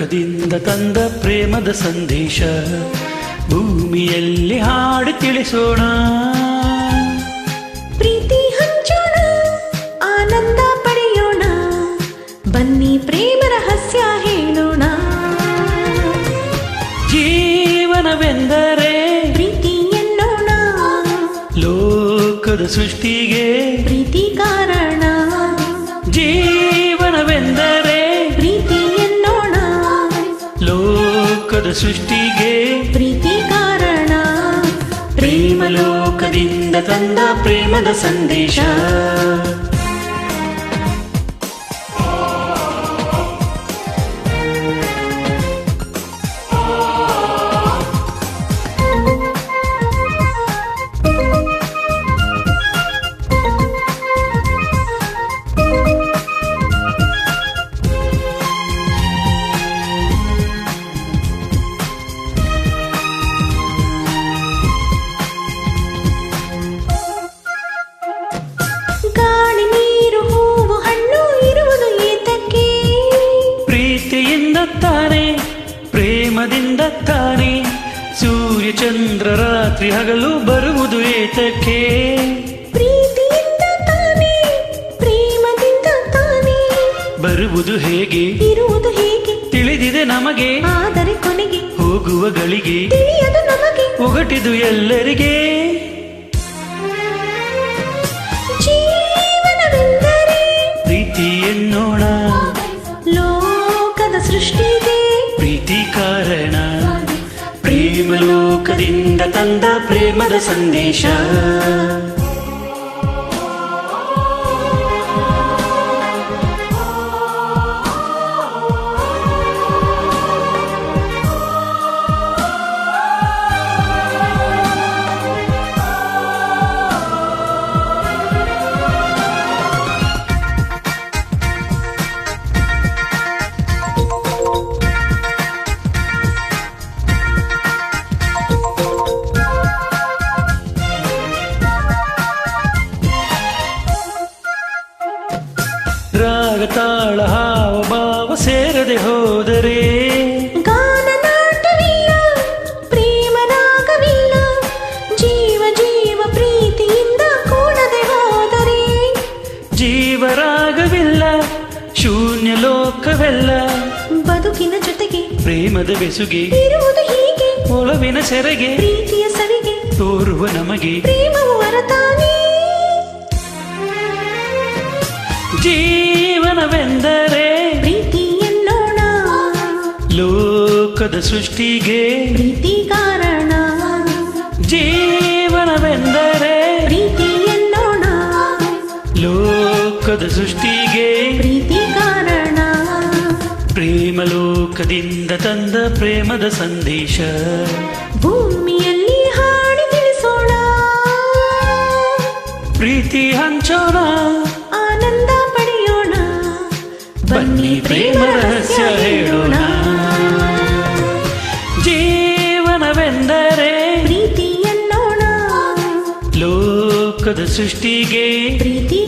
ಲೋಕದಿಂದ ತಂದ ಪ್ರೇಮದ ಸಂದೇಶ ಭೂಮಿಯಲ್ಲಿ ಹಾಡಿ ತಿಳಿಸೋಣ. ಪ್ರೀತಿ ಹಂಚೋಣ, ಆನಂದ ಪಡೆಯೋಣ, ಬನ್ನಿ ಪ್ರೇಮ ರಹಸ್ಯ ಹೇಳೋಣ. ಜೀವನವೆಂದರೆ ಪ್ರೀತಿ ಎನ್ನೋಣ, ಲೋಕದ ಸೃಷ್ಟಿಗೆ ಪ್ರೀತಿ ಕಾರಣ. ಜೀವನವೆಂದರೆ ಪ್ರೀತಿ ಎನ್ನೋಣ, ಲೋಕದ ಸೃಷ್ಟಿಗೆ ಪ್ರೀತಿ ಕಾರಣ. ಪ್ರೇಮ ಲೋಕದಿಂದ ತಂದ ಪ್ರೇಮದ ಸಂದೇಶ. ಗಾಳಿ ನೀರು ಹೂವು ಹಣ್ಣು ಇರುವುದು ಏತಕ್ಕೆ? ಪ್ರೀತಿಯಿಂದ ತಾನೆ, ಪ್ರೇಮದಿಂದ ತಾನೆ. ಸೂರ್ಯ ಚಂದ್ರ ರಾತ್ರಿ ಹಗಲು ಬರುವುದು ಏತಕ್ಕೆ? ಪ್ರೀತಿಯಿಂದ ತಾನೆ, ಪ್ರೇಮದಿಂದ ತಾನೆ. ಬರುವುದು ಹೇಗೆ, ಇರುವುದು ಹೇಗೆ ತಿಳಿದಿದೆ ನಮಗೆ. ಆದರೆ ಕೊನೆಗೆ ಹೋಗುವ ಗಳಿಗೆ ತಿಳಿಯದು ನಮಗೆ. ಒಗಟಿದು ಎಲ್ಲರಿಗೆ. ಜೀವನವೆಂದರೆ ಪ್ರೀತಿ ಎನ್ನೋಣ, ಲೋಕದ ಸೃಷ್ಟಿಗೆ ಪ್ರೀತಿ ಕಾರಣ. ಪ್ರೇಮ ಲೋಕದಿಂದ ತಂದ ಪ್ರೇಮದ ಸಂದೇಶ. ರಾಗ ತಾಳ ಹಾವ ಭಾವ ಸೇರದೆ ಹೋದರೆ ಗಾನ ನಾಟವಿಲ್ಲ, ಪ್ರೇಮ ರಾಗವಿಲ್ಲ. ಜೀವ ಜೀವ ಪ್ರೀತಿಯಿಂದ ಕೂಡದೆ ಹೋದರೆ ಜೀವರಾಗವಿಲ್ಲ, ಶೂನ್ಯ ಲೋಕವೆಲ್ಲ. ಬದುಕಿನ ಜೊತೆಗೆ ಪ್ರೇಮದ ಬೆಸುಗೆ ಇರುವುದು ಹೀಗೆ, ಒಲವಿನ ಸೆರೆಗೆ ಪ್ರೀತಿಯ ಸವಿಗೆ ತೋರುವ ನಮಗೆ ಪ್ರೇಮವು ವರತಾನೆ. ಜೀವನವೆಂದರೆ ಪ್ರೀತಿ ಎನ್ನೋಣ, ಲೋಕದ ಸೃಷ್ಟಿಗೆ ಪ್ರೀತಿ ಕಾರಣ. ಜೀವನವೆಂದರೆ ಪ್ರೀತಿ ಎನ್ನೋಣ, ಲೋಕದ ಸೃಷ್ಟಿಗೆ ಪ್ರೀತಿ ಕಾರಣ. ಪ್ರೇಮ ಲೋಕದಿಂದ ತಂದ ಪ್ರೇಮದ ಸಂದೇಶ. ಭೂಮಿಯಲ್ಲಿ ಹಾಡಿ ತಿಳಿಸೋಣ, ಪ್ರೀತಿ ಹಂಚೋಣ, ಆನಂದ ಪಡೆಯೋಣ, ಬನ್ನಿ ಪ್ರೇಮ ರಹಸ್ಯ ಹೇಳೋಣ. ಜೀವನವೆಂದರೆ ಪ್ರೀತಿ ಎನ್ನೋಣ, ಲೋಕದ ಸೃಷ್ಟಿಗೆ ಪ್ರೀತಿ